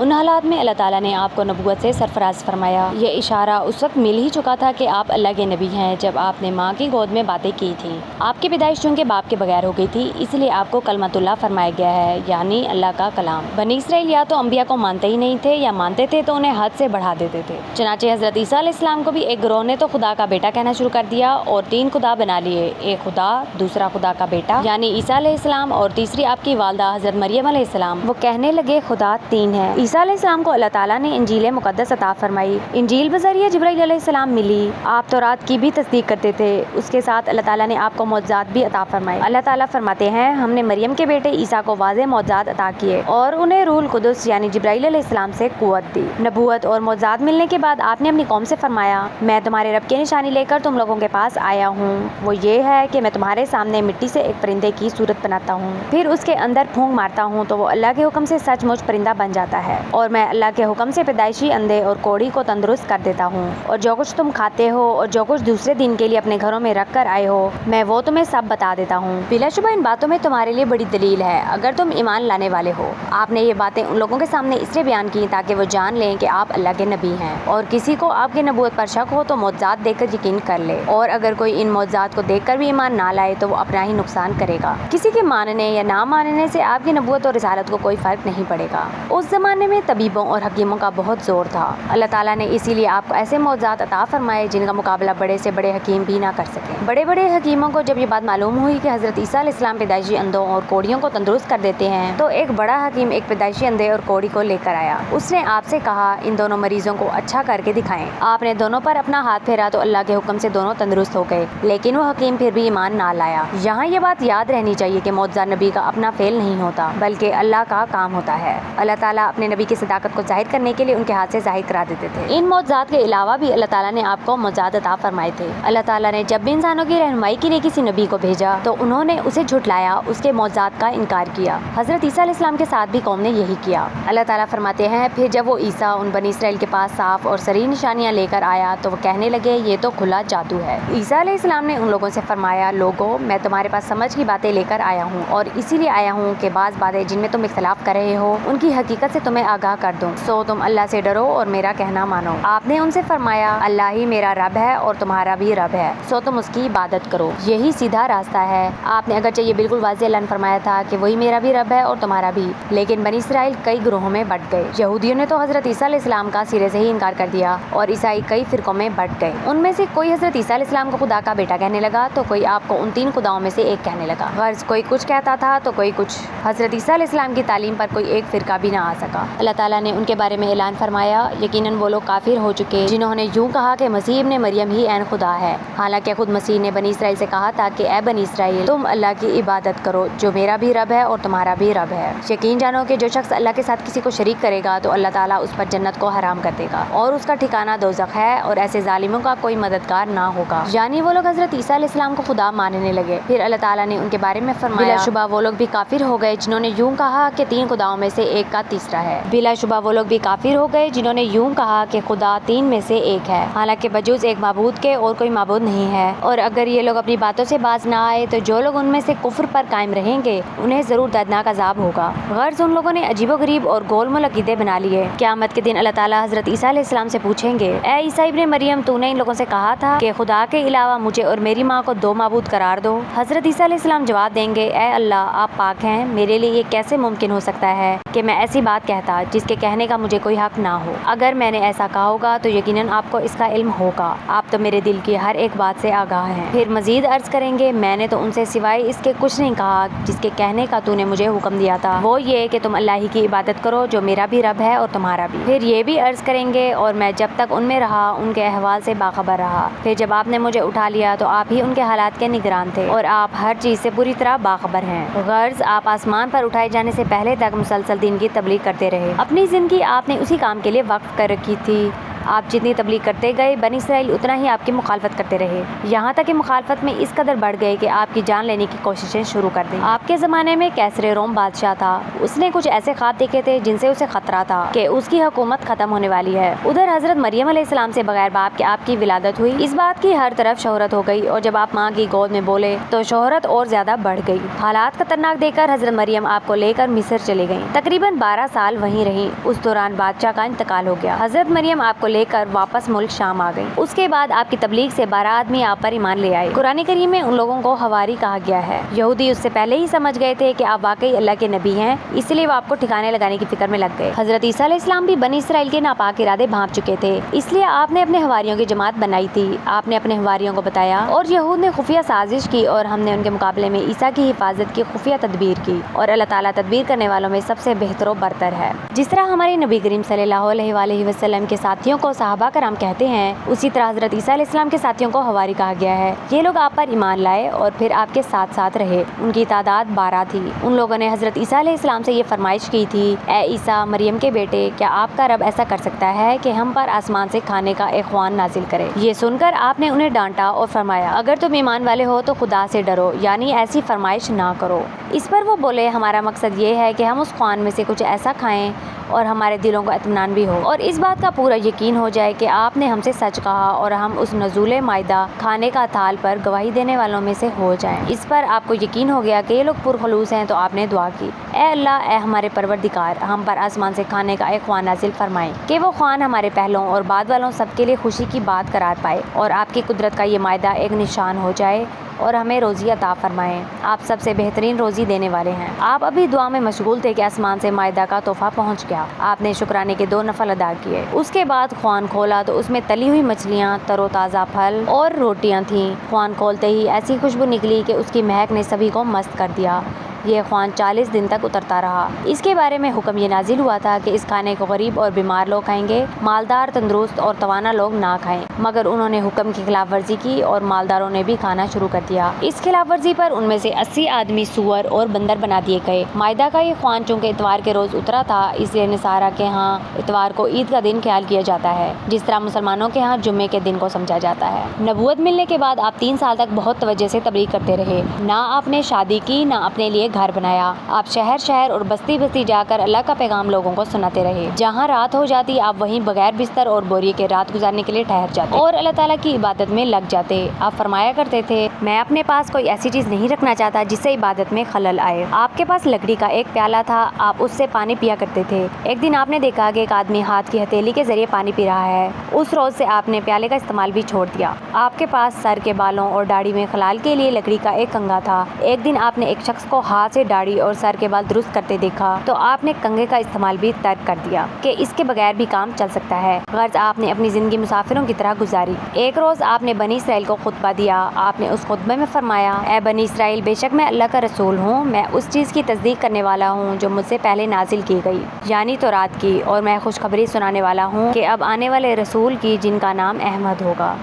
उन हालात में अल्लाह ताला ने आपको नबूवत से सरफराज फरमाया। ये इशारा उस वक्त मिल ही चुका था कि आप अल्लाह के नबी हैं जब आपने माँ की गोद में बातें की थी। आपकी पैदाइश चूंकि बाप के बगैर हो गई थी, इसलिए आपको कलमतुल्लाह फरमाया गया है, यानी अल्लाह का कलाम। बनी इसराइल या तो अंबिया को मानते ही नहीं थे, या मानते थे तो उन्हें हद से बढ़ा देते थे। चनाचे हजरत ईसा अलैहिस्सलाम को भी एक गिरोह ने तो खुदा का बेटा कहना शुरू कर दिया और 3 खुदा बना लिए, एक खुदा, दूसरा खुदा का बेटा यानी ईसा अलैहिस्सलाम और तीसरी आपकी वालदा हजरत मरियम अलैहिस्सलाम। वो कहने लगे खुदा 3 है। ईसा अलैहिस्सलाम को अल्लाह ताला ने इंजील मुकद्दस अता फरमाई। इंजील बज़रिए जिब्राइल अलैहिस्सलाम मिली। आप तौरात की भी तस्दीक करते थे, उसके साथ अल्लाह ताला ने आपको मौजज़ात भी अता फरमाए। अल्लाह ताला फरमाते हैं, हमने मरियम के बेटे ईसा को वाज़े मौजज़ात अता किए और उन्हें रूहुल कुदस यानी जिब्राइल अलैहिस्सलाम से कुव्वत दी। नबूवत और मौजज़ात मिलने के बाद आपने अपनी कौम से फरमाया, मैं तुम्हारे रब की निशानी लेकर तुम लोगों के पास आया हूँ। वो ये है कि मैं तुम्हारे सामने मिट्टी से एक परिंदे की सूरत बनाता हूँ, फिर उसके अंदर फूंक मारता हूँ तो वो अल्लाह के हुक्म से सचमुच परिंदा बन जाता है, और मैं अल्लाह के हुक्म से पैदाइशी अंधे और कोढ़ी को तंदुरुस्त कर देता हूँ। और जो कुछ तुम खाते हो और जो कुछ दूसरे दिन के लिए अपने घरों में रख कर आए हो, मैं वो तुम्हें सब बता देता हूँ। बिलाशुबा इन बातों में तुम्हारे लिए बड़ी दलील है अगर तुम ईमान लाने वाले हो। आपने ये बातें उन लोगों के सामने इसलिए बयान की ताकि वो जान लें कि आप अल्लाह के नबी हैं, और किसी को आपकी नबूवत पर शक हो तो मौजज़ात देखकर यकीन कर ले, और अगर कोई इन मौजज़ात को देखकर भी ईमान ना लाए तो वो अपना ही नुकसान करेगा। किसी के मानने या ना मानने से आपकी नबूवत और रिसालत को कोई फर्क नहीं पड़ेगा। उस जमाने में तबीबों और हकीमों का बहुत जोर था। अल्लाह ताला ने इसीलिए आपको ऐसे मौजज़ात अता फरमाए जिनका मुकाबला बड़े से बड़े हकीम भी ना कर सके। बड़े बड़े हकीमों को जब ये बात मालूम हुई कि हजरत ईसा अलैहिस्सलाम पैदाइशी अंधों और कोढ़ियों को तंदुरुस्त कर देते हैं, तो एक बड़ा हकीम एक पैदाइशी अंधे और कोढ़ी को लेकर आया। उसने आपसे कहा, इन दोनों मरीजों को अच्छा करके दिखाएं। आपने दोनों पर अपना हाथ फेरा तो अल्लाह के हुक्म से दोनों तंदुरुस्त हो गए, लेकिन वो हकीम फिर भी ईमान ना लाया। यहाँ ये बात याद रहनी चाहिए कि मौजज़ा नबी का अपना फेल नहीं होता, बल्कि अल्लाह का काम होता है। अल्लाह ताला अपने नबी की सदाकत को जाहिर करने के लिए उनके हाथ से जाहिर करा देते थे। इन मौजज़ात के अलावा भी अल्लाह ताला ने आपको मौजज़ात अता फरमाए थे। अल्लाह ताला ने जब भी इंसानों की रहनुमाई के लिए किसी नबी को भेजा तो उन्होंने उसे झुटलाया, उसके मौजज़ात का इनकार किया। हजरत ईसा अलैहिस्सलाम के साथ भी कौम ने यही किया। अल्लाह ताला फरमाते हैं, फिर जब वो ईसा उन बनी इसराइल के पास साफ और सरी निशानियां लेकर आया तो वो कहने लगे, ये तो खुला जादू है। ईसा अलैहिस्सलाम ने उन लोगों से फरमाया, लोगों मैं तुम्हारे पास समझ की बातें लेकर आया हूँ, और इसीलिए आया हूँ कि बाज़ बातें जिनमें तुम इख्तलाफ कर रहे हो उनकी हकीकत से तुम्हें आगाह कर दूँ। सो तुम अल्लाह से डरो और मेरा कहना मानो। आपने उनसे फरमाया, अल्लाह ही मेरा रब है और तुम्हारा भी रब है, सो तुम उसकी इबादत करो, यही सीधा रास्ता है। आपने अगरचे ये बिल्कुल वाज़ेह ऐलान फरमाया था कि वही मेरा भी रब है और तुम्हारा भी, लेकिन बनी इसराइल कई ग्रोहों में बट गए। यहूदियों ने तो हजरत ईसा अलैहिस्सलाम का सिरे से ही इनकार कर दिया और ईसाई कई फिरकों में बट गए। उनमें से कोई हजरत ईसा अलैहिस्सलाम को खुदा का बेटा कहने लगा तो कोई आपको उन 3 खुदाओं में से एक कहने लगा। गर्ज कोई कुछ कहता था तो कोई कुछ। हजरत ईसा अलैहिस्सलाम की तालीम पर कोई एक फिरका भी ना आ सका। अल्लाह ताला ने उनके बारे में ऐलान फरमाया, यकीनन वो लोग काफिर हो चुके जिन्होंने यूं कहा कि मसीह इब्ने मरियम ही ऐन खुदा है, हालांकि खुद मसीह ने बनी इसराइल से कहा था कि ए बनी इसराइल, तुम अल्लाह की इबादत करो जो मेरा भी रब है और तुम्हारा भी रब है। यकीन जानो कि जो शख्स अल्लाह के साथ किसी को शरीक करेगा तो अल्लाह ताला उस पर जन्नत को हराम कर देगा और उसका ठिकाना दोज़ख है, और ऐसे जालिमों का कोई मददगार ना होगा। यानी वो लोग हजरत ईसा अलैहिस्सलाम को खुदा मानने लगे। फिर अल्लाह ताला ने उनके बारे में फरमाया, बिलाशुबा वो लोग भी काफिर हो गए जिन्होंने यूं कहा कि 3 खुदाओं में से एक का तीसरा है। बिलाशुबा वो लोग भी काफिर हो गए जिन्होंने यूं कहा कि खुदा 3 में से एक है, हालांकि बजूज एक माबूद के और कोई माबूद नहीं है। और अगर ये लोग अपनी बातों से बाज ना आए तो जो लोग उनमें से कुफ्र पर कायम रहेंगे उन्हें जरूर दर्दनाक अजाब होगा। गर्ज उन लोगों ने अजीबोगरीब और गोलमोल अकीदे बना लिए। क़यामत के दिन अल्लाह ताला हजरत ईसा अलैहिस्सलाम से पूछेंगे, ए ईसा इब्ने मरियम, तूने इन लोगों से कहा था कि खुदा के अलावा मुझे और मेरी माँ को 2 माबूद करार दो। हजरत ईसा अलैहिस्सलाम जवाब देंगे, ए अल्लाह, आप पाक हैं, मेरे लिए ये कैसे मुमकिन हो सकता है कि मैं ऐसी बात कहता जिसके कहने का मुझे कोई हक ना हो। अगर मैंने ऐसा कहा होगा तो यकीनन आपको इसका इल्म होगा, आप तो मेरे दिल की हर एक बात से आगाह हैं। फिर मजीद अर्ज करेंगे, मैंने तो उनसे सिवाय इसके कुछ नहीं कहा जिसके कहने का तूने मुझे हुक्म दिया था, वो ये कि तुम अल्लाह ही की इबादत करो जो मेरा भी रब है और तुम्हारा भी। फिर ये भी अर्ज करेंगे, और मैं जब तक उनमें रहा उनके अहवाल से बाखबर रहा, फिर जब आपने मुझे उठा लिया तो आप ही उनके हालात के निगरान थे और आप हर चीज से पूरी तरह बाखबर हैं। गर्ज आप आसमान पर उठाए जाने से पहले तक मुसलसल दीन की तबलीग करते रहे। अपनी जिंदगी आपने उसी काम के लिए वक्फ कर रखी थी آپ جتنی تبلیغ کرتے گئے بنی اسرائیل اتنا ہی آپ کی مخالفت کرتے رہے، یہاں تک کہ مخالفت میں اس قدر بڑھ گئے کہ آپ کی جان لینے کی کوششیں شروع کر دیں۔ آپ کے زمانے میں کیسر روم بادشاہ تھا، اس نے کچھ ایسے خواب دیکھے تھے جن سے اسے خطرہ تھا کہ اس کی حکومت ختم ہونے والی ہے۔ ادھر حضرت مریم علیہ السلام سے بغیر باپ کے آپ کی ولادت ہوئی، اس بات کی ہر طرف شہرت ہو گئی، اور جب آپ ماں کی گود میں بولے تو شہرت اور زیادہ بڑھ گئی۔ حالات خطرناک دیکھ کر حضرت مریم آپ کو لے کر مصر چلے گئیں، تقریباً 12 سال وہیں رہیں۔ اس دوران بادشاہ کا انتقال ہو گیا، حضرت مریم آپ کو لے کر واپس ملک شام آ گئیں۔ اس کے بعد آپ کی تبلیغ سے 12 آدمی آپ پر ایمان لے آئے۔ قرآن کریم میں ان لوگوں کو حواری کہا گیا ہے۔ یہودی اس سے پہلے ہی سمجھ گئے تھے کہ آپ واقعی اللہ کے نبی ہیں، اس لیے وہ آپ کو ٹھکانے لگانے کی فکر میں لگ گئے۔ حضرت عیسیٰ علیہ السلام بھی بنی اسرائیل کے ناپاک ارادے بھانپ چکے تھے، اس لیے آپ نے اپنے حواریوں کی جماعت بنائی تھی۔ آپ نے اپنے حواریوں کو بتایا اور یہود نے خفیہ سازش کی، اور ہم نے ان کے مقابلے میں عیسیٰ کی حفاظت کی خفیہ تدبیر کی، اور اللہ تعالیٰ تدبیر کرنے والوں میں سب سے بہتر و برتر ہے۔ جس طرح ہمارے نبی کریم صلی اللہ علیہ وآلہ وسلم کے ساتھیوں کو صحابہ کرام کہتے ہیں، اسی طرح حضرت عیسیٰ علیہ السلام کے ساتھیوں کو حواری کہا گیا ہے۔ یہ لوگ آپ پر ایمان لائے اور پھر آپ کے ساتھ ساتھ رہے۔ ان کی تعداد 12 تھی۔ ان لوگوں نے حضرت عیسیٰ علیہ السلام سے یہ فرمائش کی تھی، اے عیسیٰ مریم کے بیٹے، کیا آپ کا رب ایسا کر سکتا ہے کہ ہم پر آسمان سے کھانے کا ایک خوان نازل کرے؟ یہ سن کر آپ نے انہیں ڈانٹا اور فرمایا، اگر تم ایمان والے ہو تو خدا سے ڈرو، یعنی ایسی فرمائش نہ کرو۔ اس پر وہ بولے، ہمارا مقصد یہ ہے کہ ہم اس خوان میں سے کچھ ایسا کھائیں اور ہمارے دلوں کو اطمینان بھی ہو، اور اس بات کا پورا یقین ہو جائے کہ آپ نے ہم سے سچ کہا، اور ہم اس نزول مائدہ کھانے کا تھال پر گواہی دینے والوں میں سے ہو جائیں۔ اس پر آپ کو یقین ہو گیا کہ یہ لوگ پرخلوص ہیں، تو آپ نے دعا کی، اے اللہ، اے ہمارے پروردگار، ہم پر آسمان سے کھانے کا ایک خوان نازل فرمائیں کہ وہ خوان ہمارے پہلوں اور بعد والوں سب کے لیے خوشی کی بات قرار پائے، اور آپ کی قدرت کا یہ مائدہ ایک نشان ہو جائے، اور ہمیں روزی عطا فرمائیں۔ آپ سب سے بہترین روزی دینے والے ہیں۔ آپ ابھی دعا میں مشغول تھے کہ آسمان سے مائدہ کا تحفہ پہنچ گیا۔ آپ نے شکرانے کے 2 نفل ادا کیے۔ اس کے بعد خوان کھولا تو اس میں تلی ہوئی مچھلیاں، تر و تازہ پھل اور روٹیاں تھیں۔ خوان کھولتے ہی ایسی خوشبو نکلی کہ اس کی مہک نے سبھی کو مست کر دیا۔ یہ خوان 40 دن تک اترتا رہا۔ اس کے بارے میں حکم یہ نازل ہوا تھا کہ اس کھانے کو غریب اور بیمار لوگ کھائیں گے، مالدار، تندرست اور توانا لوگ نہ کھائیں، مگر انہوں نے حکم کی خلاف ورزی کی اور مالداروں نے بھی کھانا شروع کر دیا۔ اس خلاف ورزی پر ان میں سے 80 آدمی سور اور بندر بنا دیے گئے۔ مائدہ کا یہ خوان چونکہ اتوار کے روز اترا تھا، اس لیے نصارہ کے ہاں اتوار کو عید کا دن خیال کیا جاتا ہے، جس طرح مسلمانوں کے ہاں جمعے کے دن کو سمجھا جاتا ہے۔ نبوت ملنے کے بعد آپ 3 سال تک بہت توجہ سے تبلیغ کرتے رہے۔ نہ آپ نے شادی کی، نہ اپنے لیے گھر بنایا۔ آپ شہر شہر اور بستی بستی جا کر اللہ کا پیغام لوگوں کو سناتے رہے۔ جہاں رات ہو جاتی آپ وہیں بغیر بستر اور بوریے کے رات گزارنے کے لیے ٹھہر جاتے اور اللہ تعالیٰ کی عبادت میں لگ جاتے۔ آپ فرمایا کرتے تھے، میں اپنے پاس کوئی ایسی چیز نہیں رکھنا چاہتا جس سے عبادت میں خلل آئے۔ آپ کے پاس لکڑی کا ایک پیالہ تھا، آپ اس سے پانی پیا کرتے تھے۔ ایک دن آپ نے دیکھا کہ ایک آدمی ہاتھ کی ہتھیلی کے ذریعے پانی پی رہا ہے۔ اس روز سے آپ نے پیالے کا استعمال بھی چھوڑ دیا۔ آپ کے پاس سر کے بالوں اور داڑھی میں خلال کے لیے لکڑی کا ایک کنگا تھا۔ ایک دن آپ نے ایک شخص کو ہاتھ سے داڑھی اور سر کے بال درست کرتے دیکھا تو آپ نے کنگے کا استعمال بھی ترک کر دیا کہ اس کے بغیر بھی کام چل سکتا ہے۔ غرض آپ نے اپنی زندگی مسافروں کی طرح گزاری۔ ایک روز آپ نے بنی اسرائیل کو خطبہ دیا۔ آپ نے اس خطبے میں فرمایا، اے بنی اسرائیل، بے شک میں اللہ کا رسول ہوں، میں اس چیز کی تصدیق کرنے والا ہوں جو مجھ سے پہلے نازل کی گئی، یعنی تورات کی، اور میں خوشخبری سنانے والا ہوں کہ اب آنے والے رسول کی جن کا نام احمد ہوگا۔